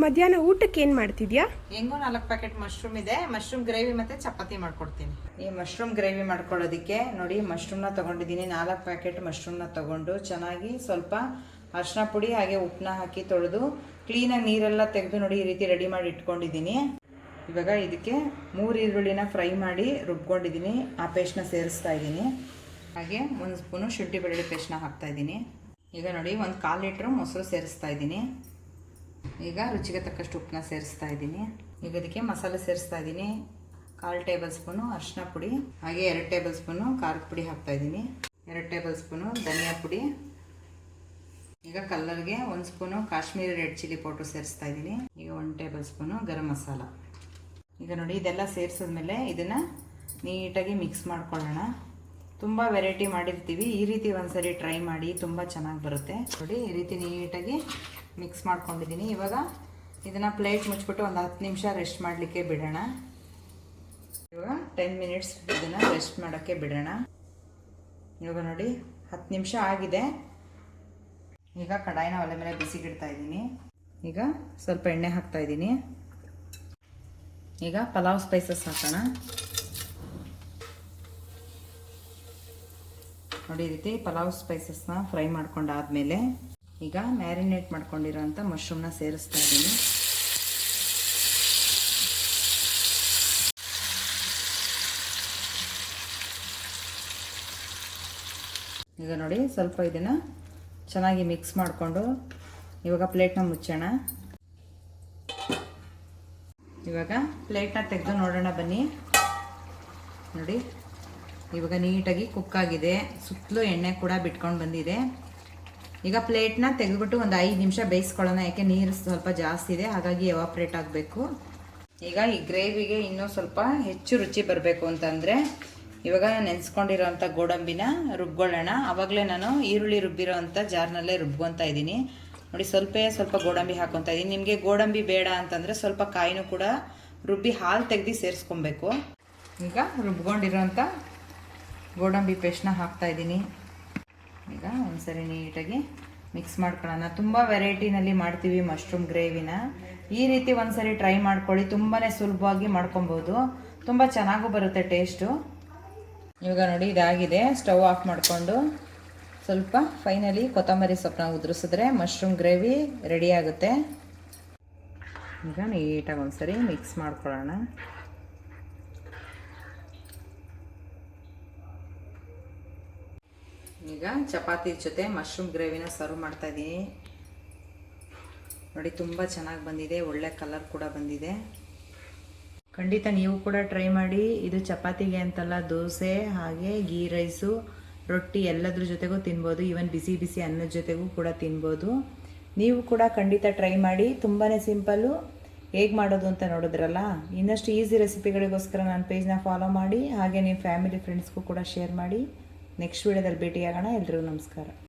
ಮಧ್ಯಾಹ್ನ ಊಟಕ್ಕೆ ಏನು ಮಾಡ್ತಿದ್ಯಾ? ಹೆಂಗೋ 4 ಪ್ಯಾಕೆಟ್ ಮಶ್ರೂಮ್ ಇದೆ. ಮಶ್ರೂಮ್ ಗ್ರೇವಿ ಮತ್ತು ಚಪಾತಿ ಮಾಡ್ಕೊಡ್ತೀನಿ. ಈ ಮಶ್ರೂಮ್ ಗ್ರೇವಿ ಮಾಡ್ಕೊಳ್ಳೋದಕ್ಕೆ ನೋಡಿ ಮಶ್ರೂಮ್ನ ತೊಗೊಂಡಿದ್ದೀನಿ. 4 ಪ್ಯಾಕೆಟ್ ಮಶ್ರೂಮ್ನ ತೊಗೊಂಡು ಚೆನ್ನಾಗಿ ಸ್ವಲ್ಪ ಅರಿಶಿನ ಪುಡಿ ಹಾಗೆ ಉಪ್ಪನ್ನ ಹಾಕಿ ತೊಳೆದು ಕ್ಲೀನಾಗಿ ನೀರೆಲ್ಲ ತೆಗೆದು ನೋಡಿ ಈ ರೀತಿ ರೆಡಿ ಮಾಡಿ ಇಟ್ಕೊಂಡಿದ್ದೀನಿ. ಇವಾಗ ಇದಕ್ಕೆ 3 ಈರುಳ್ಳಿನ ಫ್ರೈ ಮಾಡಿ ರುಬ್ಕೊಂಡಿದ್ದೀನಿ. ಆ ಪೇಸ್ಟ್ನ ಸೇರಿಸ್ತಾ ಇದ್ದೀನಿ. ಹಾಗೆ 1 ಸ್ಪೂನು ಶುಂಠಿ ಬೆಳ್ಳುಳ್ಳಿ ಪೇಸ್ಟ್ನ ಹಾಕ್ತಾಯಿದ್ದೀನಿ. ಈಗ ನೋಡಿ 1/4 ಲೀಟ್ರ್ ಮೊಸರು ಸೇರಿಸ್ತಾ ಇದ್ದೀನಿ. ಈಗ ರುಚಿಗೆ ತಕ್ಕಷ್ಟು ಉಪ್ಪನ್ನ ಸೇರಿಸ್ತಾ ಇದ್ದೀನಿ. ಈಗ ಇದಕ್ಕೆ ಮಸಾಲೆ ಸೇರಿಸ್ತಾ ಇದ್ದೀನಿ. 1/4 ಟೇಬಲ್ ಸ್ಪೂನು ಅರಿಶಿನ ಪುಡಿ ಹಾಗೆ 2 ಟೇಬಲ್ ಸ್ಪೂನು ಖಾರದ ಪುಡಿ ಹಾಕ್ತಾ ಇದ್ದೀನಿ. 2 ಟೇಬಲ್ ಸ್ಪೂನು ಧನಿಯಾ ಪುಡಿ. ಈಗ ಕಲ್ಲರ್ಗೆ 1 spoon Kashmiri red chilli powder ಸೇರಿಸ್ತಾ ಇದ್ದೀನಿ. ಈಗ 1 ಟೇಬಲ್ ಸ್ಪೂನು ಗರಂ ಮಸಾಲ. ಈಗ ನೋಡಿ ಇದೆಲ್ಲ ಸೇರಿಸಿದ್ಮೇಲೆ ಇದನ್ನು ನೀಟಾಗಿ ಮಿಕ್ಸ್ ಮಾಡ್ಕೊಳ್ಳೋಣ. ತುಂಬ ವೆರೈಟಿ ಮಾಡಿರ್ತೀವಿ, ಈ ರೀತಿ ಒಂದ್ಸರಿ ಟ್ರೈ ಮಾಡಿ, ತುಂಬ ಚೆನ್ನಾಗಿ ಬರುತ್ತೆ. ನೋಡಿ ಈ ರೀತಿ ನೀಟಾಗಿ ಮಿಕ್ಸ್ ಮಾಡ್ಕೊಂಡಿದ್ದೀನಿ. ಇವಾಗ ಇದನ್ನು ಪ್ಲೇಟ್ ಮುಚ್ಚಿಬಿಟ್ಟು ಒಂದು 10 ನಿಮಿಷ ರೆಸ್ಟ್ ಮಾಡಲಿಕ್ಕೆ ಬಿಡೋಣ. ಇವಾಗ 10 ಮಿನಿಟ್ಸ್ ಇದನ್ನು ರೆಸ್ಟ್ ಮಾಡೋಕ್ಕೆ ಬಿಡೋಣ. ಇವಾಗ ನೋಡಿ 10 ನಿಮಿಷ ಆಗಿದೆ. ಈಗ ಕಡಾಯಿನ ಒಲೆ ಮೇಲೆ ಬಿಸಿಗಿಡ್ತಾ ಇದ್ದೀನಿ. ಈಗ ಸ್ವಲ್ಪ ಎಣ್ಣೆ ಹಾಕ್ತಾ ಇದ್ದೀನಿ. ಈಗ ಪಲಾವ್ ಸ್ಪೈಸಸ್ ಹಾಕೋಣ. ನೋಡಿ ಈ ರೀತಿ ಪಲಾವ್ ಸ್ಪೈಸಸ್ನ ಫ್ರೈ ಮಾಡ್ಕೊಂಡಾದ್ಮೇಲೆ ಈಗ ಮ್ಯಾರಿನೇಟ್ ಮಾಡ್ಕೊಂಡಿರೋಂಥ ಮಶ್ರೂಮ್ನ ಸೇರಿಸ್ತಾ ಇದ್ದೀನಿ. ಈಗ ನೋಡಿ ಸ್ವಲ್ಪ ಇದನ್ನು ಚೆನ್ನಾಗಿ ಮಿಕ್ಸ್ ಮಾಡಿಕೊಂಡು ಇವಾಗ ಪ್ಲೇಟ್ನ ಮುಚ್ಚೋಣ. ಇವಾಗ ಪ್ಲೇಟ್ನ ತೆಗೆದು ನೋಡೋಣ ಬನ್ನಿ. ನೋಡಿ ಇವಾಗ ನೀಟಾಗಿ ಕುಕ್ ಆಗಿದೆ. ಸುತ್ತಲೂ ಎಣ್ಣೆ ಕೂಡ ಬಿಟ್ಕೊಂಡು ಬಂದಿದೆ. ಈಗ ಪ್ಲೇಟ್ನ ತೆಗೆದುಬಿಟ್ಟು ಒಂದು 5 ನಿಮಿಷ ಬೇಯಿಸ್ಕೊಳ್ಳೋಣ. ಯಾಕೆ ನೀರು ಸ್ವಲ್ಪ ಜಾಸ್ತಿ ಇದೆ, ಹಾಗಾಗಿ ಎವಾಪ್ರೇಟ್ ಆಗಬೇಕು. ಈಗ ಈ ಗ್ರೇವಿಗೆ ಇನ್ನೂ ಸ್ವಲ್ಪ ಹೆಚ್ಚು ರುಚಿ ಬರಬೇಕು ಅಂತಂದರೆ ಇವಾಗ ನೆನೆಸ್ಕೊಂಡಿರೋಂಥ ಗೋಡಂಬಿನ ರುಬ್ಕೊಳ್ಳೋಣ. ಆವಾಗಲೇ ನಾನು ಈರುಳ್ಳಿ ರುಬ್ಬಿರೋ ಅಂಥ ಜಾರ್ನಲ್ಲೇ ರುಬ್ಕೊತಾ ಇದ್ದೀನಿ. ನೋಡಿ ಸ್ವಲ್ಪ ಗೋಡಂಬಿ ಹಾಕ್ಕೊತಾ ಇದ್ದೀನಿ. ನಿಮಗೆ ಗೋಡಂಬಿ ಬೇಡ ಅಂತಂದರೆ ಸ್ವಲ್ಪ ಕಾಯಿನೂ ಕೂಡ ರುಬ್ಬಿ ಹಾಲು ತೆಗೆದು ಸೇರಿಸ್ಕೊಬೇಕು. ಈಗ ರುಬ್ಕೊಂಡಿರೋಂಥ ಗೋಡಂಬಿ ಪೇಸ್ಟ್ನ ಹಾಕ್ತಾಯಿದ್ದೀನಿ. ಈಗ ಒಂದ್ಸರಿ ನೀಟಾಗಿ ಮಿಕ್ಸ್ ಮಾಡ್ಕೊಳ್ಳೋಣ. ತುಂಬ ವೆರೈಟಿನಲ್ಲಿ ಮಾಡ್ತೀವಿ ಮಶ್ರೂಮ್ ಗ್ರೇವಿನ. ಈ ರೀತಿ ಒಂದ್ಸರಿ ಟ್ರೈ ಮಾಡ್ಕೊಳ್ಳಿ, ತುಂಬಾ ಸುಲಭವಾಗಿ ಮಾಡ್ಕೊಬೋದು, ತುಂಬ ಚೆನ್ನಾಗೂ ಬರುತ್ತೆ ಟೇಸ್ಟು. ಇವಾಗ ನೋಡಿ ಇದಾಗಿದೆ. ಸ್ಟವ್ ಆಫ್ ಮಾಡಿಕೊಂಡು ಸ್ವಲ್ಪ ಫೈನಲಿ ಕೊತ್ತಂಬರಿ ಸೊಪ್ಪನ್ನ ಉದುರಿಸಿದ್ರೆ ಮಶ್ರೂಮ್ ಗ್ರೇವಿ ರೆಡಿ ಆಗುತ್ತೆ. ಈಗ ನೀಟಾಗಿ ಒಂದ್ಸರಿ ಮಿಕ್ಸ್ ಮಾಡ್ಕೊಳ್ಳೋಣ. ಈಗ ಚಪಾತಿ ಜೊತೆ ಮಶ್ರೂಮ್ ಗ್ರೇವಿನ ಸರ್ವ್ ಮಾಡ್ತಾಯಿದ್ದೀನಿ. ನೋಡಿ ತುಂಬ ಚೆನ್ನಾಗಿ ಬಂದಿದೆ, ಒಳ್ಳೆ ಕಲರ್ ಕೂಡ ಬಂದಿದೆ. ಖಂಡಿತ ನೀವು ಕೂಡ ಟ್ರೈ ಮಾಡಿ. ಇದು ಚಪಾತಿಗೆ ಅಂತಲ್ಲ, ದೋಸೆ ಹಾಗೆ ಗೀ ರೈಸು ರೊಟ್ಟಿ ಎಲ್ಲದ್ರ ಜೊತೆಗೂ ತಿನ್ಬೋದು. ಈವನ್ ಬಿಸಿ ಬಿಸಿ ಅನ್ನದ ಜೊತೆಗೂ ಕೂಡ ತಿನ್ಬೋದು. ನೀವು ಕೂಡ ಖಂಡಿತ ಟ್ರೈ ಮಾಡಿ. ತುಂಬಾ ಸಿಂಪಲ್ಲು. ಹೇಗೆ ಮಾಡೋದು ಅಂತ ನೋಡಿದ್ರಲ್ಲ. ಇನ್ನಷ್ಟು ಈಸಿ ರೆಸಿಪಿಗಳಿಗೋಸ್ಕರ ನನ್ನ ಪೇಜ್ನ ಫಾಲೋ ಮಾಡಿ. ಹಾಗೆ ನಿಮ್ಮ ಫ್ಯಾಮಿಲಿ ಫ್ರೆಂಡ್ಸ್ಗೂ ಕೂಡ ಶೇರ್ ಮಾಡಿ. ನೆಕ್ಸ್ಟ್ ವೀಡಿಯೋದಲ್ಲಿ ಭೇಟಿಯಾಗೋಣ. ಎಲ್ರಿಗೂ ನಮಸ್ಕಾರ.